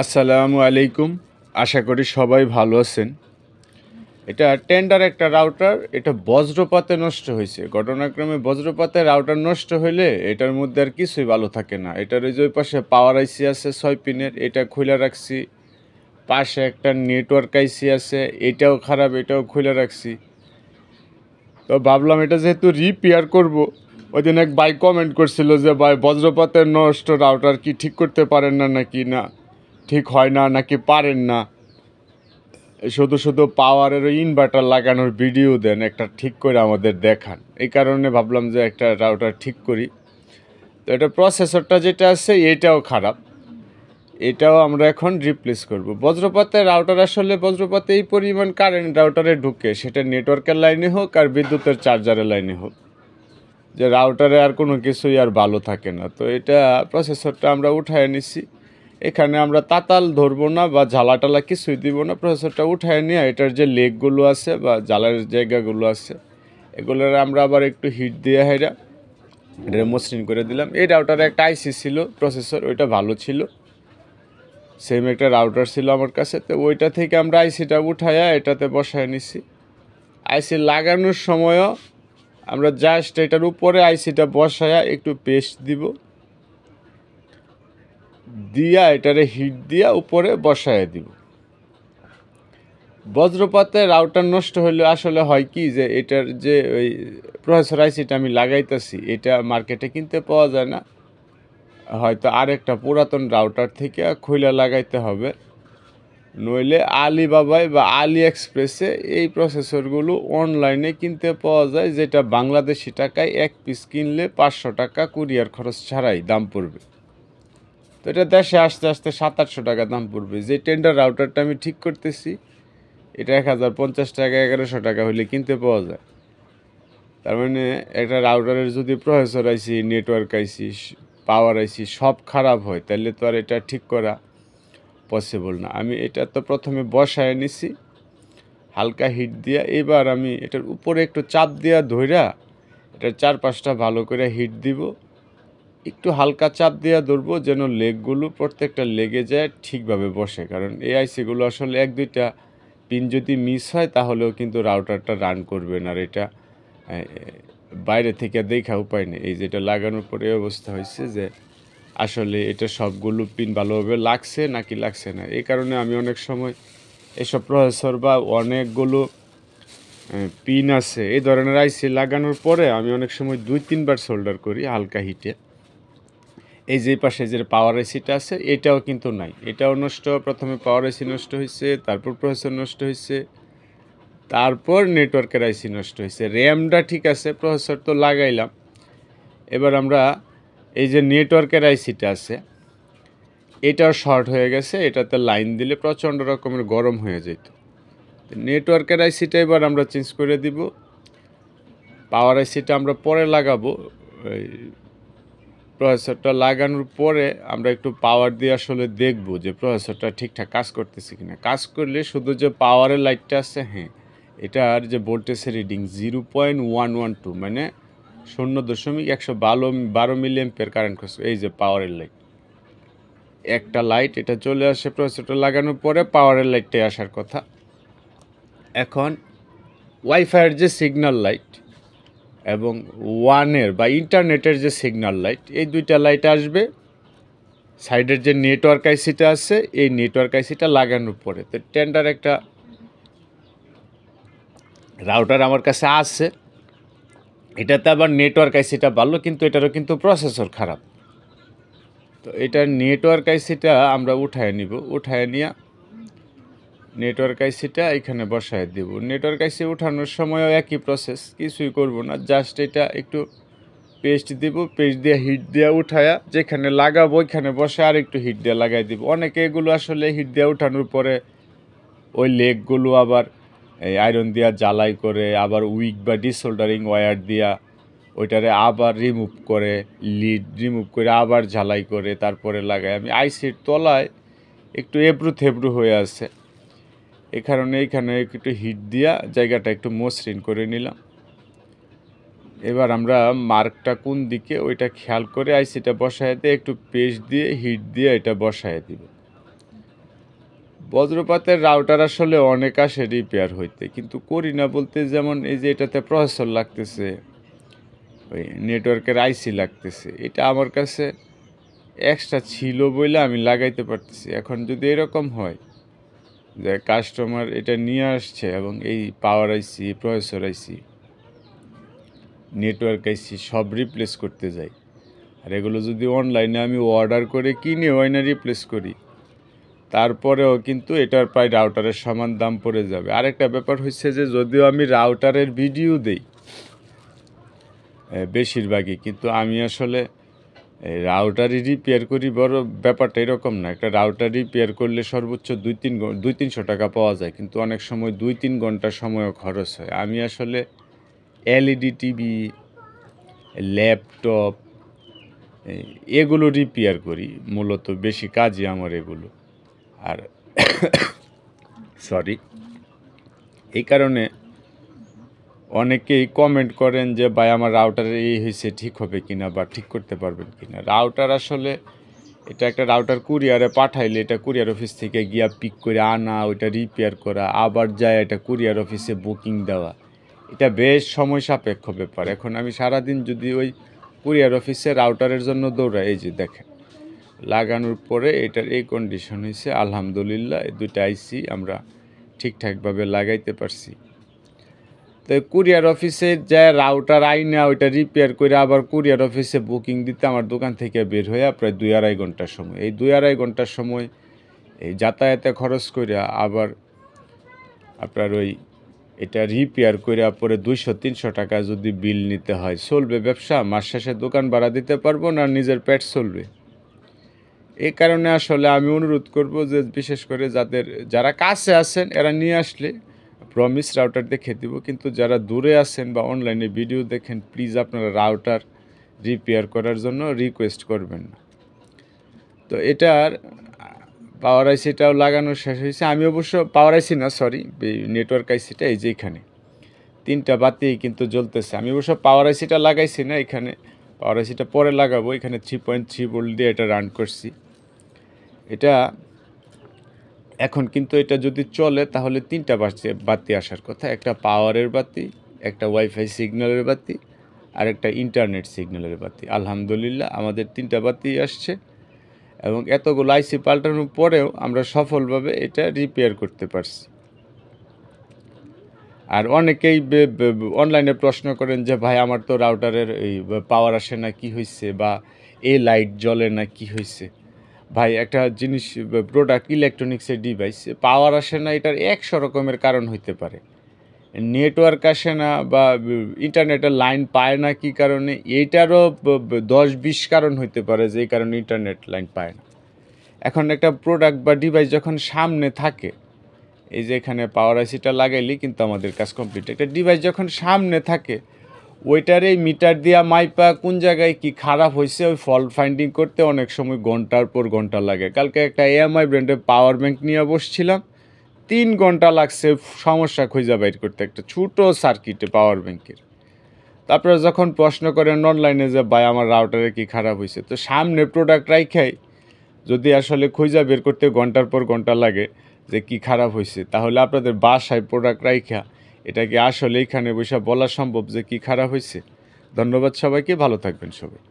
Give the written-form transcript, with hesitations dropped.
আসসালামু আলাইকুম। আশা করি সবাই ভালো আছেন। এটা টেন্ডার একটা রাউটার, এটা বজ্রপাতে নষ্ট হয়েছে। ঘটনাক্রমে বজ্রপাতে রাউটার নষ্ট হইলে এটার মধ্যে আর কিছুই ভালো থাকে না। এটার ওই পাশে পাওয়ার আইসি আছে 6 পিনের, এটা খুলে রাখছি। পাশে একটা নেটওয়ার্ক আইসি আছে, এটাও খারাপ, এটাও খুলে রাখছি। তো ভাবলাম এটা যেহেতু রিপেয়ার করব, ওই দিন এক ভাই কমেন্ট করছিল যে ভাই বজ্রপাতের নষ্ট রাউটার কি ঠিক করতে পারেন না নাকি, না ঠিক হয় না নাকি পারেন না, শুধু শুধু পাওয়ারের ইনভার্টার লাগানোর ভিডিও দেন, একটা ঠিক করে আমাদের দেখান। এই কারণে ভাবলাম যে একটা রাউটার ঠিক করি। তো এটা প্রসেসরটা যেটা আছে এটাও খারাপ, এটাও আমরা এখন রিপ্লেস করব। বজ্রপাতে রাউটার আসলে বজ্রপাতে এই পরিমাণ কারেন্ট রাউটারে ঢুকে, সেটা নেটওয়ার্কের লাইনে হোক আর বিদ্যুতের চার্জারের লাইনে হোক, যে রাউটারে আর কোনো কিছুই আর ভালো থাকে না। তো এটা প্রসেসরটা আমরা উঠায় নিছি। এখানে আমরা তাতাল ধরবো না বা ঝালাটালা কিছুই দিব না। প্রসেসরটা উঠায় নিয়ে এটার যে লেগগুলো আছে বা জ্বালার জায়গাগুলো আছে, এগুলোর আমরা আবার একটু হিট দিয়ে এটা মসৃণ করে দিলাম। এই রাউটারে একটা আইসি ছিল প্রসেসর, ওইটা ভালো ছিল, সেম একটা রাউটার ছিল আমার কাছে। তো ওইটা থেকে আমরা আইসিটা উঠাইয়া এটাতে বসায় নিছি। আইসি লাগানোর সময়ও আমরা জাস্ট এটার উপরে আইসিটা বসায়া একটু পেস্ট দিব, দিয়া এটারে হিট দিয়া উপরে বসায় দিব। বজ্রপাতে রাউটার নষ্ট হলে আসলে হয় কি, যে এটার যে ওই প্রসেসর আইসিটা আমি লাগাইতেছি, এটা মার্কেটে কিনতে পাওয়া যায় না, হয়তো আরেকটা পুরাতন রাউটার থেকে খুলে লাগাইতে হবে। নইলে আলিবাবায় বা আলি এক্সপ্রেসে এই প্রসেসরগুলো অনলাইনে কিনতে পাওয়া যায়, যেটা বাংলাদেশি টাকায় এক পিস কিনলে 500 টাকা কুরিয়ার খরচ ছাড়াই দাম পড়বে। তো এটা দেশে আসতে আসতে 700-800 টাকা দাম পড়বে। যে টেন্ডার রাউটারটা আমি ঠিক করতেছি, এটা 1050 টাকা 1100 টাকা হলে কিনতে পাওয়া যায়। তার মানে একটা রাউটারের যদি প্রসেসর আইসি, নেটওয়ার্ক আইসি, পাওয়ার আইসি সব খারাপ হয়, তাহলে তো আর এটা ঠিক করা পসিবল না। আমি এটা তো প্রথমে বসায় নিছি হালকা হিট দিয়া। এবার আমি এটার উপরে একটু চাপ দিয়া ধইরা এটার চারপাশটা ভালো করে হিট দিব। একটু হালকা চাপ দিয়া ধরবো যেন লেগগুলো প্রত্যেকটা লেগে যায়, ঠিকভাবে বসে। কারণ এই আইসিগুলো আসলে 1-2টা পিন যদি মিস হয় তাহলেও কিন্তু রাউটারটা রান করবে না। আর এটা বাইরে থেকে দেখা উপায় নেই। এই যেটা লাগানোর পরে অবস্থা হয়েছে যে আসলে এটা সবগুলো পিন ভালোভাবে লাগছে নাকি লাগছে না। এই কারণে আমি অনেক সময় এসব প্রসেসর বা অনেকগুলো পিন আছে এই ধরনের আইসি লাগানোর পরে আমি অনেক সময় 2-3 বার সোল্ডার করি হালকা হিটে। এই যে পাশে যে পাওয়ার আইসিটা আছে এটাও কিন্তু নাই, এটাও নষ্ট। প্রথমে পাওয়ার আইসি নষ্ট হয়েছে, তারপর প্রসেসর নষ্ট হয়েছে, তারপর নেটওয়ার্কের আইসি নষ্ট হয়েছে। র্যামটা ঠিক আছে, প্রসেসর তো লাগাইলাম। এবার আমরা এই যে নেটওয়ার্কের আইসিটা আছে এটাও শর্ট হয়ে গেছে, এটাতে লাইন দিলে প্রচণ্ড রকমের গরম হয়ে যেত। নেটওয়ার্কের আইসিটা এবার আমরা চেঞ্জ করে দিব। পাওয়ার আইসিটা আমরা পরে লাগাবো। প্রসেসরটা লাগানোর পরে আমরা একটু পাওয়ার দিয়ে আসলে দেখব যে প্রসেসরটা ঠিকঠাক কাজ করতেছে কিনা। কাজ করলে শুধু যে পাওয়ারের লাইটটা আছে, হ্যাঁ, এটার যে ভোল্টেজের রিডিং 0.112 মানে 0.112 মিলি অ্যাম্পিয়ার কারেন্ট করছে। এই যে পাওয়ারের লাইট, একটা লাইট এটা চলে আসে প্রসেসরটা লাগানোর পরে, পাওয়ারের লাইটটাই আসার কথা। এখন ওয়াইফাইয়ের যে সিগন্যাল লাইট এবং ওয়ানের বা ইন্টারনেটের যে সিগন্যাল লাইট, এই দুইটা লাইট আসবে সাইডের যে নেটওয়ার্ক আইসিটা আছে এই নেটওয়ার্ক আইসিটা লাগানোর পরে। তো টেন্ডার একটা রাউটার আমার কাছে আছে, এটাতে আবার নেটওয়ার্ক আইসিটা ভালো, কিন্তু এটারও কিন্তু প্রসেসর খারাপ। তো এটার নেটওয়ার্ক আইসিটা আমরা উঠায় নিব, উঠায় নিয়ে নেটওয়ার্ক আইসিটা এখানে বসায় দেব। নেটওয়ার্ক আইসি উঠানোর সময়ও একই প্রসেস, কিছুই করব না, জাস্ট এটা একটু পেস্ট দিব, পেস্ট দিয়ে হিট দিয়ে উঠায়া যেখানে লাগাবো ওইখানে বসে আর একটু হিট দিয়ে লাগাই দিব। অনেকে এগুলো আসলে হিট দিয়ে উঠানোর পরে ওই লেগগুলো আবার এই আয়রন দিয়া জ্বালাই করে, আবার উইক বা ডিসোল্ডারিং ওয়্যার দিয়া ওইটারে আবার রিমুভ করে, লিড রিমুভ করে আবার ঝালাই করে তারপরে লাগায়। আমি আইসির তলায় একটু এবড়ো থেবড়ো হয়ে আছে, এই কারণে এইখানে একটু হিট দিয়া জায়গাটা একটু মসৃণ করে নিলাম। এবার আমরা মার্কটা কোন দিকে ওইটা খেয়াল করে আইসিটা বসায় দিয়ে একটু পেস্ট দিয়ে হিট দিয়ে এটা বসায় দিব। বজ্রপাতের রাউটার আসলে অনেক আসে রিপেয়ার হইতে, কিন্তু করি না বলতে, যেমন এই যে এটাতে প্রসেসর লাগতেছে, ওই নেটওয়ার্কের আইসি লাগতেছে, এটা আমার কাছে এক্সট্রা ছিল বলে আমি লাগাইতে পারতেছি। এখন যদি এরকম হয় যে কাস্টমার এটা নিয়ে আসছে এবং এই পাওয়ার আইসি, প্রসেসর আইসি, নেটওয়ার্ক আইসি সব রিপ্লেস করতে যাই, আর এগুলো যদি অনলাইনে আমি অর্ডার করে কিনে হয় না রিপ্লেস করি, তারপরেও কিন্তু এটার প্রায় রাউটারের সমান দাম পড়ে যাবে। আরেকটা ব্যাপার হচ্ছে যে যদিও আমি রাউটারের ভিডিও দেই বেশিরভাগই, কিন্তু আমি আসলে রাউটারই রিপেয়ার করি, বড় ব্যাপারটা এরকম না। একটা রাউটার রিপেয়ার করলে সর্বোচ্চ 200-300 টাকা পাওয়া যায়, কিন্তু অনেক সময় 2-3 ঘন্টা সময়ও খরচ হয়। আমি আসলে এলইডি টিভি, ল্যাপটপ এগুলো রিপেয়ার করি, মূলত বেশি কাজই আমার এগুলো। আর সরি, এই কারণে অনেকেই কমেন্ট করেন যে ভাই আমার রাউটারে এই হয়েছে, ঠিক হবে কিনা বা ঠিক করতে পারবেন কিনা। রাউটার আসলে এটা একটা রাউটার কুরিয়ারে পাঠাইলে এটা কুরিয়ার অফিস থেকে গিয়া পিক করে আনা, ওইটা রিপেয়ার করা, আবার যায় এটা কুরিয়ার অফিসে বুকিং দেওয়া, এটা বেশ সময় সাপেক্ষ ব্যাপার। এখন আমি সারাদিন যদি ওই কুরিয়ার অফিসে রাউটারের জন্য দৌড়াই, এই যে দেখেন লাগানোর পরে এটার এই কন্ডিশন হয়েছে, আলহামদুলিল্লাহ এই দুইটা আইসি আমরা ঠিকঠাকভাবে লাগাইতে পারছি। তো কুরিয়ার অফিসে যা রাউটার আইনা ওইটা রিপেয়ার করে আবার কুরিয়ার অফিসে বুকিং দিতে আমার দোকান থেকে বের হয়ে প্রায় 2-2.5 ঘন্টার সময়, এই 2-2.5 ঘন্টার সময় এই যাতায়াতে খরচ করে আবার আপনার ওই এটা রিপেয়ার করে পরে 200-300 টাকা যদি বিল নিতে হয়, চলবে ব্যবসা? মাস শেষে দোকান ভাড়া দিতে পারবো না, নিজের পেট চলবে? এই কারণে আসলে আমি অনুরোধ করব যে বিশেষ করে যারা কাছে আছেন এরা নিয়ে আসলে প্রমিস রাউটার দেখে দিব, কিন্তু যারা দূরে আছেন বা অনলাইনে ভিডিও দেখেন, প্লিজ আপনারা রাউটার রিপেয়ার করার জন্য রিকোয়েস্ট করবেন না। তো এটার পাওয়ার আইসিটাও লাগানো শেষ হয়েছে। আমি অবশ্য পাওয়ার আইসি না, সরি, নেটওয়ার্ক আইসিটা এই যে এখানে 3টা বাতি কিন্তু জ্বলতেছে। আমি অবশ্য পাওয়ার আইসিটা লাগাইছি না, এখানে পাওয়ার আইসিটা পরে লাগাবো। এখানে 3.3 ভোল্ট দিয়ে এটা রান করছি। এটা এখন কিন্তু এটা যদি চলে তাহলে 3টা বাতি আসার কথা, একটা পাওয়ারের বাতি, একটা ওয়াইফাই সিগন্যালের বাতি, আর একটা ইন্টারনেট সিগন্যালের বাতি। আলহামদুলিল্লাহ আমাদের 3টা বাতি আসছে, এবং এতগুলো আইসি পাল্টানোর পরেও আমরা সফলভাবে এটা রিপেয়ার করতে পারছি। আর অনেকেই অনলাইনে প্রশ্ন করেন যে ভাই আমার তো রাউটারের এই পাওয়ার আসে না, কি হয়েছে, বা এই লাইট জ্বলে না, কি হয়েছে? ভাই একটা জিনিস, প্রোডাক্ট, ইলেকট্রনিক্সের ডিভাইস পাওয়ার আসে না, এটার 100 রকমের কারণ হইতে পারে। নেটওয়ার্ক আসে না বা ইন্টারনেটের লাইন পায় না কী কারণে, এইটারও 10-20 কারণ হইতে পারে যে এই কারণে ইন্টারনেট লাইন পায় না। এখন একটা প্রোডাক্ট বা ডিভাইস যখন সামনে থাকে, এই যে এখানে পাওয়ার আইসিটা লাগাইলেই কিন্তু আমাদের কাজ কমপ্লিট। একটা ডিভাইস যখন সামনে থাকে, ওইটারে মিটার দিয়া মাইপা কোন জায়গায় কি খারাপ হয়েছে ওই ফল্ট ফাইন্ডিং করতে অনেক সময় ঘন্টার পর ঘন্টা লাগে। কালকে একটা এএমআই ব্র্যান্ডের পাওয়ার ব্যাংক নিয়ে বসছিলাম, 3 ঘন্টা লাগছে সমস্যা খুঁজে বাইর করতে, একটা ছোটো সার্কিটে পাওয়ার ব্যাংকের। তারপরে যখন প্রশ্ন করেন অনলাইনে যে ভাই আমার রাউটারে কি খারাপ হয়েছে, তো সামনে প্রোডাক্ট রাইখাই যদি আসলে খুঁজে বের করতে ঘন্টার পর ঘন্টা লাগে যে কি খারাপ হয়েছে, তাহলে আপনাদের বাসায় প্রোডাক্ট রাইখা এটা কি আসলে এখানে বসে বলা সম্ভব যে কি খারাপ হয়েছে? ধন্যবাদ সবাইকে, ভালো থাকবেন সবাই।